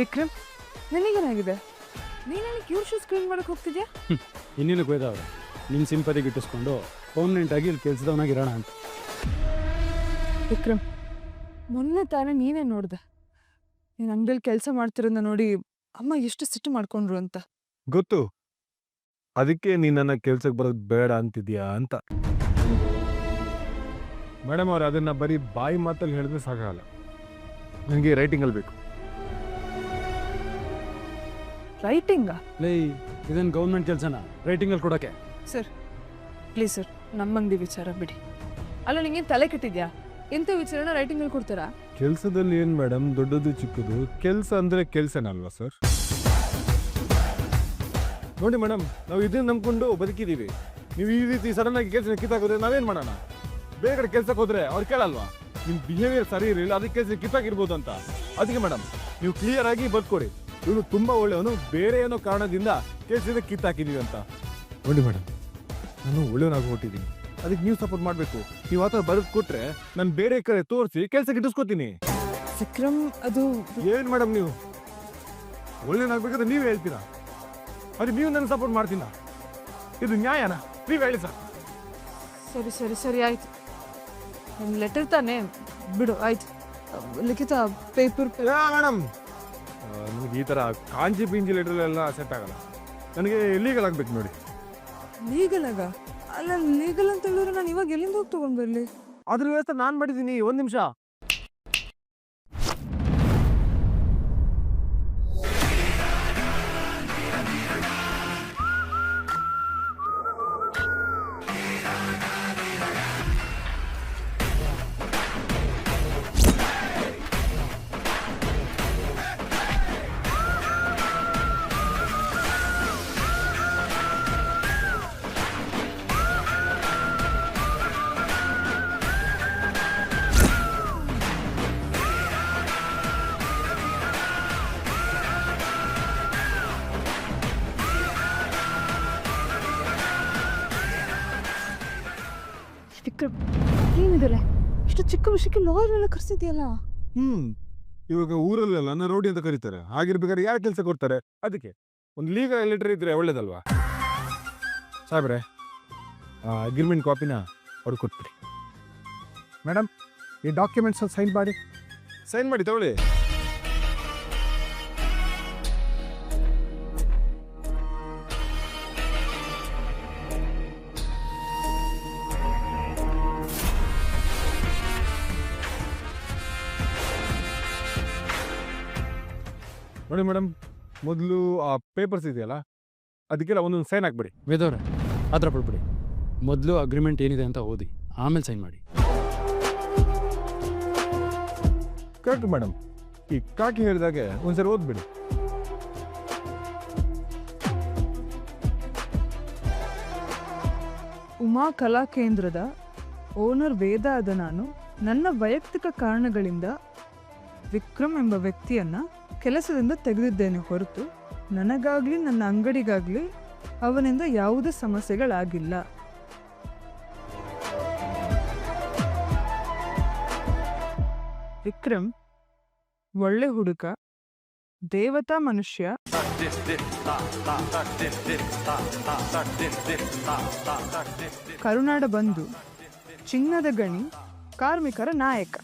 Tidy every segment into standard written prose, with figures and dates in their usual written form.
Vikram, ನನಗೇನಾಗಿದೆ? ನೀನಲ್ಲಿ cure shoes clean ಮಾಡಕ್ಕೆ ಹೋಗ್ತಿದ್ಯಾ? ಇನ್ನೇನು ಗೋಯ್ದವ್ರೆ, ನಿನ್ನ ಸಿಂಪತಿಗೆ ಇಟ್ಟಿಸ್ಕೊಂಡು ಪರ್ಮನೆಂಟಾಗಿ ಇಲ್ಲಿ ಕೆಲಸದವನಾಗಿರೋಣ ಅಂತ. ವಿಕ್ರಮ್, ಮೊನ್ನೆ ತಾನೇ ನೀನೇ ನೋಡ್ದೆ ನೀನು ಅಂಗಡಿಯಲ್ಲಿ ಕೆಲಸ ಮಾಡ್ತಿರೋದನ್ನ ನೋಡಿ ಅಮ್ಮ ಎಷ್ಟು ಸಿಟ್ಟು ಮಾಡ್ಕೊಂಡ್ರು ಅಂತ. ಗೊತ್ತು, ಅದಕ್ಕೆ ನೀನು ನನ್ನ ಕೆಲ್ಸಕ್ಕೆ ಬರೋದು ಬೇಡ ಅಂತಿದ್ಯಾ ಅಂತ. ಮೇಡಮ್ ಅವ್ರು ಅದನ್ನ ಬರೀ ಬಾಯಿ ಮಾತಲ್ಲಿ ಹೇಳಿದ್ರೆ ಸಾಕಾಗಲ್ಲ, ನನಗೆ ರೈಟಿಂಗಲ್ಲಿ ಬೇಕು. ರೈಟಿಂಗಾ? ಲೈ, ಇದನ್ನು ಗೌರ್ಮೆಂಟ್ ಕೆಲಸನ ರೈಟಿಂಗಲ್ಲಿ ಕೊಡೋಕ್ಕೆ? ಸರ್ ಪ್ಲೀಸ್ ಸರ್, ನಮ್ಮ ಅಂಗಡಿ ವಿಚಾರ ಬಿಡಿ. ಅಲ್ಲ, ನಿಂಗೇನು ತಲೆ ಕೆಟ್ಟಿದ್ಯಾ? ಎಂಥ ವಿಚಾರನ ರೈಟಿಂಗಲ್ಲಿ ಕೊಡ್ತಾರಾ? ಕೆಲಸದಲ್ಲಿ ಏನು ಮೇಡಮ್ ದೊಡ್ಡದು ಚಿಕ್ಕದು, ಕೆಲಸ ಅಂದರೆ ಕೆಲಸನಲ್ವಾ ಸರ್? ನೋಡಿ ಮೇಡಮ್, ನಾವು ಇದನ್ನ ನಂಬ್ಕೊಂಡು ಬದುಕಿದ್ದೀವಿ. ನೀವು ಈ ರೀತಿ ಸಡನ್ ಆಗಿ ಕೆಲಸ ಕಿತ್ತಾಕಿದ್ರೆ ನಾವೇನು ಮಾಡೋಣ? ಬೇರೆ ಕಡೆ ಕೆಲ್ಸಕ್ಕೆ ಹೋದ್ರೆ ಅವ್ರು ಕೇಳಲ್ವಾ ನಿಮ್ಮ ಬಿಹೇವಿಯರ್ ಸರಿ ಇರಲಿಲ್ಲ, ಅದಕ್ಕೆ ಕೆಲಸ ಕಿತ್ತಾಕಿರ್ಬೋದು ಅಂತ? ಅದಕ್ಕೆ ಮೇಡಮ್ ನೀವು ಕ್ಲಿಯರ್ ಆಗಿ ಬರ್ಕೊಡಿ, ಇವನು ತುಂಬಾ ಒಳ್ಳೆಯವನು, ಬೇರೆ ಏನೋ ಕಾರಣದಿಂದ ಕೆಲಸದಿಂದ ಕಿತ್ತಾಕಿದೀವಿ ಅಂತ. ನೋಡಿ ಮೇಡಮ್, ನಾನು ಒಳ್ಳೆಯವನಾಗಿ ಹೊಟ್ಟಿದ್ದೀನಿ, ಅದಕ್ಕೆ ನೀವು ಸಪೋರ್ಟ್ ಮಾಡಬೇಕು. ನೀವು ಆ ಥರ ಬರೆದು ಕೊಟ್ರೆ ನಾನು ಬೇರೆ ಕಡೆ ತೋರಿಸಿ ಕೆಲಸಕ್ಕೆ ಇಟ್ಟಿಸ್ಕೊತೀನಿ. ವಿಕ್ರಮ್, ಅದು ಏನು ಮೇಡಮ್ ನೀವು ಒಳ್ಳೆಯವನಾಗಬೇಕಾದ್ರೆ ನೀವು ಹೇಳ್ತೀರಾ, ಅದು ನೀವು ನನಗೆ ಸಪೋರ್ಟ್ ಮಾಡ್ತೀನ? ಇದು ನ್ಯಾಯನಾ? ನೀವು ಹೇಳಿ ಸರ್. ಸರಿ ಸರಿ ಸರಿ ಆಯ್ತು, ಒಂದು ಲೆಟರ್ ತಾನೇ, ಬಿಡು ಆಯ್ತು. ಲಿಖಿತ ಪೇಪರ್. ಮೇಡಮ್, ನನಗೆ ಈ ಥರ ಕಾಂಜಿ ಪಿಂಜಿ ಲೆಟ್ರಲ್ಲೆಲ್ಲ ಸೆಟ್ ಆಗಲ್ಲ, ನನಗೆ ಲೀಗಲ್ ಆಗಬೇಕು ನೋಡಿ. ಲೀಗಲ್ ಆಗ? ಅಲ್ಲ, ಲೀಗಲ್ ಅಂತ ಹೇಳಿದ್ರೆ ನಾನು ಇವಾಗ ಎಲ್ಲಿಂದ ಹೋಗಿ ತೊಗೊಂಡು ಬರಲಿ? ಅದ್ರ ವ್ಯವಸ್ಥೆ ನಾನು ಮಾಡಿದ್ದೀನಿ. ಒಂದು ನಿಮಿಷ. ವಿಕ್ರಮ್, ಏನಿದೆ ಇಷ್ಟು ಚಿಕ್ಕ ವಿಷಯಕ್ಕೆ ಲಾಯರ್ ಎಲ್ಲ ಕರ್ಸಿದ್ಯಲ್ಲ? ಇವಾಗ ಊರಲ್ಲೆಲ್ಲ ನನ್ನ ರೌಡಿ ಅಂತ ಕರೀತಾರೆ, ಹಾಗಿರ್ಬೇಕಾದ್ರೆ ಯಾರು ಕೆಲಸ ಕೊಡ್ತಾರೆ? ಅದಕ್ಕೆ ಒಂದು ಲೀಗಲ್ ಲೆಟರ್ ಇದ್ರೆ ಒಳ್ಳೇದಲ್ವಾ? ಸಾಹೇಬ್ರೆ, ಅಗ್ರಿಮೆಂಟ್ ಕಾಪಿನ ಅವ್ರಿಗೆ ಕೊಟ್ಬಿಡಿ. ಮೇಡಮ್, ಈ ಡಾಕ್ಯುಮೆಂಟ್ಸ್ ಸೈನ್ ಮಾಡಿ. ಸೈನ್ ಮಾಡಿ ತಗೊಳ್ಳಿ. ನೋಡಿ ಮೇಡಮ್, ಮೊದಲು ಆ ಪೇಪರ್ಸ್ ಇದೆಯಲ್ಲ ಅದಕ್ಕೆಲ್ಲ ಒಂದೊಂದು ಸೈನ್ ಹಾಕ್ಬಿಡಿ. ವೇದವ್ರೆ, ಆ ಥರ ಬಿಡ್ಬಿಡಿ. ಮೊದಲು ಅಗ್ರಿಮೆಂಟ್ ಏನಿದೆ ಅಂತ ಓದಿ ಆಮೇಲೆ ಸೈನ್ ಮಾಡಿ. ಕರೆಕ್ಟ್ ಮೇಡಮ್, ಈ ಕಾಕಿ ಹೇಳಿದಾಗೆ ಒಂದ್ಸರಿ ಓದ್ಬಿಡಿ. ಉಮಾ ಕಲಾ ಕೇಂದ್ರದ ಓನರ್ ವೇದ ಆದ ನಾನು ನನ್ನ ವೈಯಕ್ತಿಕ ಕಾರಣಗಳಿಂದ ವಿಕ್ರಮ್ ಎಂಬ ವ್ಯಕ್ತಿಯನ್ನ ಕೆಲಸದಿಂದ ತೆಗೆದಿದ್ದೇನೆ ಹೊರತು ನನಗಾಗ್ಲಿ ನನ್ನ ಅಂಗಡಿಗಾಗ್ಲಿ ಅವನಿಂದ ಯಾವುದೇ ಸಮಸ್ಯೆಗಳಾಗಿಲ್ಲ. ವಿಕ್ರಮ್ ಒಳ್ಳೆ ಹುಡುಗ, ದೇವತಾ ಮನುಷ್ಯ, ಕರುನಾಡ ಬಂಧು, ಚಿನ್ನದ ಗಣಿ, ಕಾರ್ಮಿಕರ ನಾಯಕ.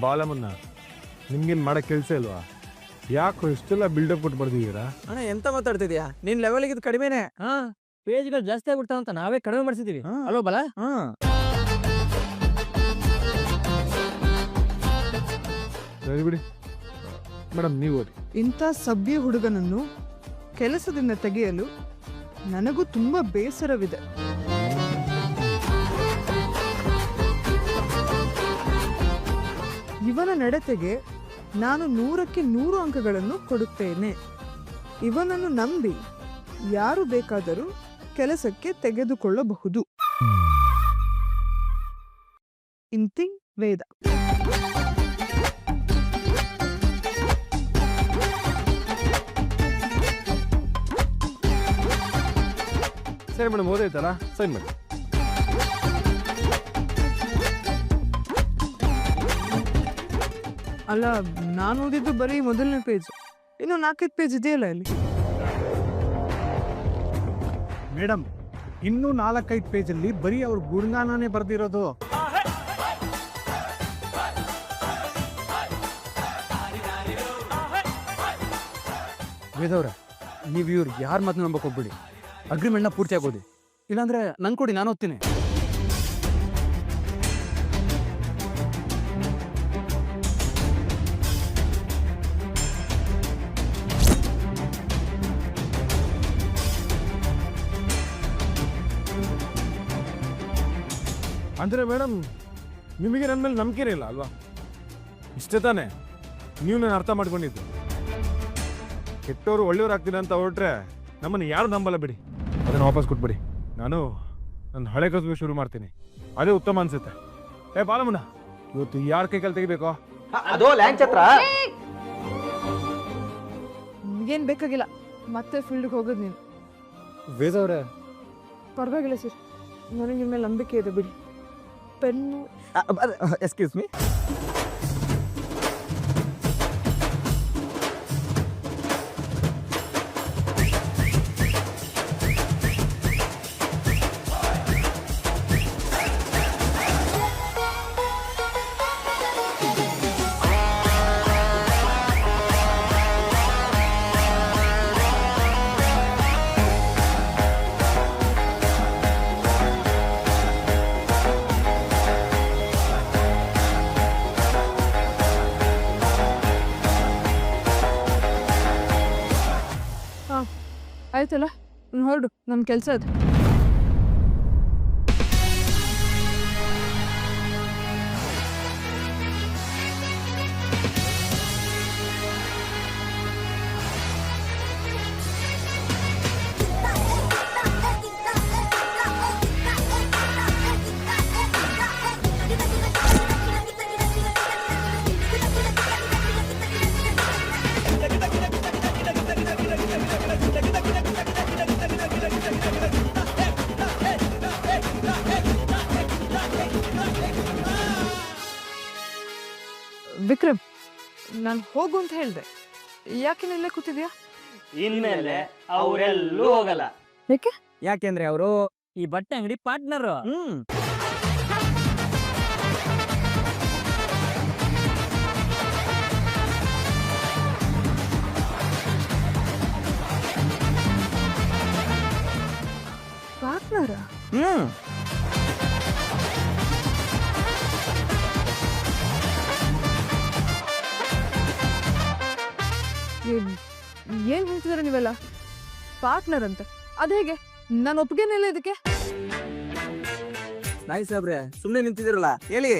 ಬಾಲಮನ್ನ, ನಿಮ್ಗೇನು ಮಾಡೋ ಕೆಲಸ ಇಲ್ವಾ? ಯಾಕೋ ಇಷ್ಟೆಲ್ಲ ಬಿಲ್ಡಪ್ ಕೊಟ್ಟು ಬರ್ದಿದ್ದೀರಾ? ಅಣ್ಣ, ಎಂತ ಮಾತಾಡ್ತಿದ್ಯಾ? ನಿನ್ ಲೆವೆಲ್ಗೆ ಇದು ಕಡಿಮೆನೆ. ಪೇಜ್ಗಳು ಜಾಸ್ತಿ ಆಗ್ಬಿಡ್ತಾವ ಅಂತ ನಾವೇ ಕಡಿಮೆ ಮಾಡಿಸಿದೀವಿ ಅಲ್ವಾ ಬಲ? ಸರಿ ಬಿಡಿ ಮೇಡಮ್, ನೀವು ಓದಿ. ಇಂಥ ಸಭ್ಯ ಹುಡುಗನನ್ನು ಕೆಲಸದಿಂದ ತೆಗೆಯಲು ನನಗೂ ತುಂಬಾ ಬೇಸರವಿದೆ. ಇವನ ನಡತೆಗೆ ನಾನು 100ಕ್ಕೆ 100 ಅಂಕಗಳನ್ನು ಕೊಡುತ್ತೇನೆ. ಇವನನ್ನು ನಂಬಿ ಯಾರು ಬೇಕಾದರೂ ಕೆಲಸಕ್ಕೆ ತೆಗೆದುಕೊಳ್ಳಬಹುದು. ಇಂತಿ ವೇದ. ಸರಿ ಮೇಡಮ್, ಓದಾಯ್ತಲ್ಲ, ಸೈನ್ ಮಾಡಿ. ಅಲ್ಲ ನಾನು ಓದಿದ್ದು ಬರೀ ಮೊದಲನೇ ಪೇಜ್, ಇನ್ನು 4-5 ಪೇಜ್ ಇದೆಯಲ್ಲ ಇಲ್ಲಿ. ಮೇಡಮ್, ಇನ್ನೂ 4-5 ಪೇಜಲ್ಲಿ ಬರೀ ಅವ್ರ ಗುಣಗಾನನೇ ಬರೆದಿರೋದು. ವೇದವ್ರೆ, ನೀವು ಇವ್ರು ಯಾರ ಮಾತನ್ನ ನಂಬಕ್ಕೆ ಹೋಗ್ಬಿಡಿ. ಅಗ್ರಿಮೆಂಟ್ನ ಪೂರ್ತಿ ಆಗೋದಿ, ಇಲ್ಲಾಂದ್ರೆ ನಂಗೆ ಕೊಡಿ, ನಾನು ಓದ್ತೀನಿ. ಅಂದರೆ ಮೇಡಮ್, ನಿಮಗೆ ನನ್ನ ಮೇಲೆ ನಂಬಿಕೆ ಇಲ್ಲ ಅಲ್ವಾ? ಇಷ್ಟೇ ತಾನೇ ನೀವು ನಾನು ಅರ್ಥ ಮಾಡ್ಕೊಂಡಿದ್ದು. ಕೆಟ್ಟವರು ಒಳ್ಳೆಯವ್ರು ಆಗ್ತೀನಿ ಅಂತ ಹೊರಟ್ರೆ ನಮ್ಮನ್ನು ಯಾರು ನಂಬಲ್ಲ ಬಿಡಿ. ಅದನ್ನು ವಾಪಸ್ ಕೊಟ್ಬಿಡಿ. ನಾನು ನನ್ನ ಹಳೆ ಕಸಬು ಶುರು ಮಾಡ್ತೀನಿ, ಅದೇ ಉತ್ತಮ ಅನ್ಸುತ್ತೆ. ಬಾಲಮ್ಮನ, ಇವತ್ತು ಯಾರ ಕೈ ಕಾಲು ತೆಗಿಬೇಕೋ? ಅದು ಲ್ಯಾಂಚ್ ಹತ್ರ. ಏನ್ ಬೇಕಾಗಿಲ್ಲ, ಮತ್ತೆ ಫೀಲ್ಡ್ಗೆ ಹೋಗೋದು ನೀನು. ವೇದವ್ರೆ, ಪರವಾಗಿಲ್ಲ ಸರ್, ನನಗೆ ನಿಮ್ಮ ಮೇಲೆ ನಂಬಿಕೆ ಇದೆ ಬಿಡಿ. Pen excuse me. ಆಯ್ತಲ್ಲ, ಹೊರಡು, ನನ್ನ ಕೆಲಸ ಅದು. ವಿಕ್ರಮ್, ನಾನು ಹೋಗು ಅಂತ ಹೇಳಿದೆ, ಯಾಕೆ ಇಲ್ಲೇ ಕೂತಿದ್ಯಾ? ಇನ್ಮೇಲೆ ಅವರೆಲ್ಲೂ ಹೋಗಲ್ಲ. ಯಾಕೆ? ಯಾಕೆಂದ್ರೆ ಅವರು ಈ ಬಟ್ಟೆ ಅಂಗಡಿ ಪಾರ್ಟ್ನರ್. ಪಾರ್ಟ್ನರ? ಏನ್ ಹೇಳ್ತಿದಾರೆ ನೀವೆಲ್ಲ? ಪಾರ್ಟ್ನರ್ ಅಂತ ಅದ ಹೇಗೆ? ನಾನು ಒಪ್ಪಿಗೆನಿಲ್ಲ ಇದಕ್ಕೆ. ನಾಯಿ ಸಾಬ್ರೆ, ಸುಮ್ಮನೆ ನಿಂತಿದ್ದೀರಲ್ಲ, ಹೇಳಿ.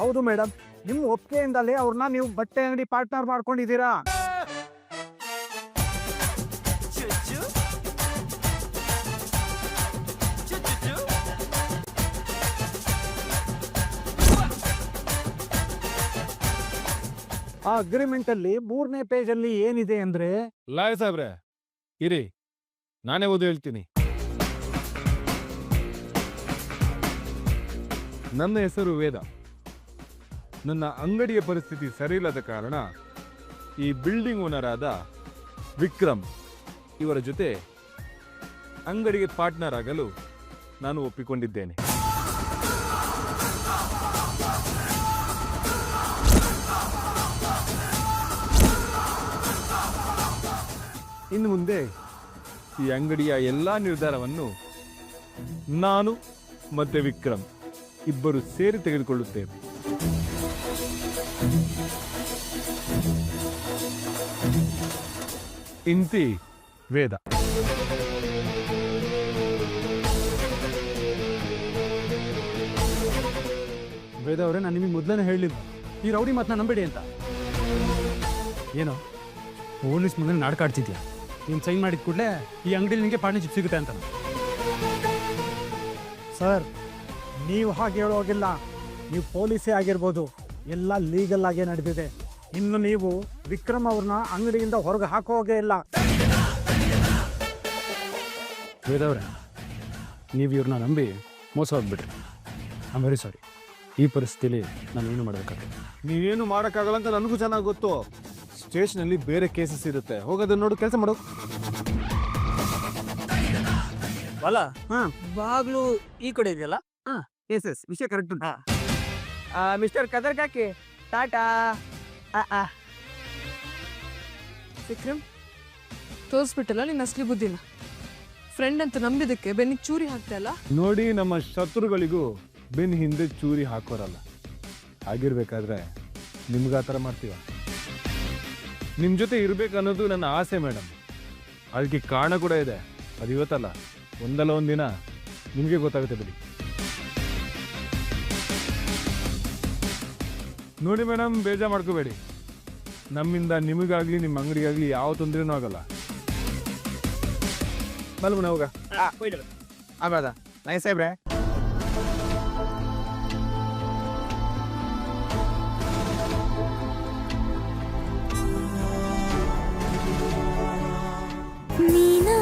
ಹೌದು ಮೇಡಮ್, ನಿಮ್ಮ ಒಪ್ಪಿಗೆಯಿಂದಲೇ ಅವ್ರನ್ನ ನೀವು ಬಟ್ಟೆ ಅಂಗಡಿ ಪಾರ್ಟ್ನರ್ ಮಾಡ್ಕೊಂಡಿದ್ದೀರಾ. ಆ ಅಗ್ರಿಮೆಂಟ್ ಅಲ್ಲಿ 3ನೇ ಪೇಜ್ ಅಲ್ಲಿ ಏನಿದೆ ಅಂದ್ರೆ, ಲಾಯ್ ಸಾಹೇಬ್ರೆ ಇರಿ, ನಾನೇ ಓದಿ ಹೇಳ್ತೀನಿ. ನನ್ನ ಹೆಸರು ವೇದ. ನನ್ನ ಅಂಗಡಿಯ ಪರಿಸ್ಥಿತಿ ಸರಿಯಿಲ್ಲದ ಕಾರಣ ಈ ಬಿಲ್ಡಿಂಗ್ ಓನರ್ ಆದ ವಿಕ್ರಮ್ ಇವರ ಜೊತೆ ಅಂಗಡಿಗೆ ಪಾರ್ಟ್ನರ್ ಆಗಲು ನಾನು ಒಪ್ಪಿಕೊಂಡಿದ್ದೇನೆ. ಇನ್ನು ಮುಂದೆ ಈ ಅಂಗಡಿಯ ಎಲ್ಲಾ ನಿರ್ಧಾರವನ್ನು ನಾನು ಮತ್ತೆ ವಿಕ್ರಮ್ ಇಬ್ಬರು ಸೇರಿ ತೆಗೆದುಕೊಳ್ಳುತ್ತೇವೆ. ಇಂತಿ ವೇದ. ವೇದ ಅವರೇ, ನಾನು ನಿಮಗೆ ಮೊದಲನೇ ಹೇಳಿಲ್ಲ ಈ ರೌಡಿ ಮಾತನ್ನ ನಂಬೇಡಿ ಅಂತ. ಏನೋ ಪೊಲೀಸ್ ಮುಂದೆ ನಾಟಕ ಆಡ್ತಿದ್ಯಾ? ನೀನು ಸೈನ್ ಮಾಡಿದ ಕೂಡಲೇ ಈ ಅಂಗಡಿಲಿ ನಿಮಗೆ ಪಾರ್ಟ್ನರ್ಶಿಪ್ ಸಿಗುತ್ತೆ ಅಂತ. ಸರ್, ನೀವು ಹಾಗೆ ಹೇಳೋಗಿಲ್ಲ. ನೀವು ಪೊಲೀಸೇ ಆಗಿರ್ಬೋದು, ಎಲ್ಲ ಲೀಗಲ್ ಆಗೇ ನಡೆದಿದೆ. ಇನ್ನು ನೀವು ವಿಕ್ರಮ್ ಅವ್ರನ್ನ ಅಂಗಡಿಯಿಂದ ಹೊರಗೆ ಹಾಕೋಗೇ ಇಲ್ಲ. ವೇದವ್ರೆ, ನೀವು ಇವ್ರನ್ನ ನಂಬಿ ಮೋಸ ಹೋಗ್ಬಿಟ್ರಿ. I am very sorry. ಈ ಪರಿಸ್ಥಿತಿಲಿ ನಾನು ಏನು ಮಾಡಬೇಕಾಗುತ್ತೆ? ನೀವೇನು ಮಾಡೋಕ್ಕಾಗಲ್ಲ ಅಂತ ನನಗೂ ಚೆನ್ನಾಗಿ ಗೊತ್ತು. ಸ್ಟೇಷನಲ್ಲಿ ಬೇರೆ ಕೇಸಸ್ ಇರುತ್ತೆ, ಹೋಗೋದನ್ನ ನೋಡು, ಕೆಲಸ ಮಾಡು. ಅಲ್ಲ ಹಾ ಬಾಗ್ಲು ಈ ಕಡೆ ಇದೆಯಲ್ಲ. ಎಸ್ ವಿಷಯ ಕರೆಕ್ಟ್ ಉಂಟಾ? ಮಿಸ್ಟರ್ ಕದರ್ ಕಾಕಿ ಟಾಟಾ. ವಿಕ್ರಮ್, ತೋರಿಸ್ಬಿಟ್ಟಲ್ಲ ನಿನ್ನ ಅಸಲಿ ಬುದ್ಧಿನ. ಫ್ರೆಂಡ್ ಅಂತ ನಂಬಿದಕ್ಕೆ ಬೆನ್ನಿಗೆ ಚೂರಿ ಹಾಕ್ತಾ ಅಲ್ಲ. ನೋಡಿ, ನಮ್ಮ ಶತ್ರುಗಳಿಗೂ ಬೆನ್ ಹಿಂದೆ ಚೂರಿ ಹಾಕೋರಲ್ಲ. ಆಗಿರ್ಬೇಕಾದ್ರೆ ನಿಮ್ಗೆ ಆ ಥರ ಮಾಡ್ತೀವ? ನಿಮ್ಮ ಜೊತೆ ಇರಬೇಕನ್ನೋದು ನನ್ನ ಆಸೆ ಮೇಡಮ್. ಅದಕ್ಕೆ ಕಾರಣ ಕೂಡ ಇದೆ. ಅದು ಇವತ್ತಲ್ಲ, ಒಂದಲ್ಲ ಒಂದಿನ ನಿಮಗೆ ಗೊತ್ತಾಗುತ್ತೆ ಬಿಡಿ. ನೋಡಿ ಮೇಡಮ್, ಬೇಜಾರು ಮಾಡ್ಕೋಬೇಡಿ. ನಮ್ಮಿಂದ ನಿಮಗಾಗಲಿ ನಿಮ್ಮ ಅಂಗಡಿಗಾಗಲಿ ಯಾವ ತೊಂದರೆನೂ ಆಗಲ್ಲ. ಬಲ್ಮುನ ಹೋಗ. ಆಮೇದ ನೈ ಸಾಹೇಬ್ರೆ. ನೀನಾ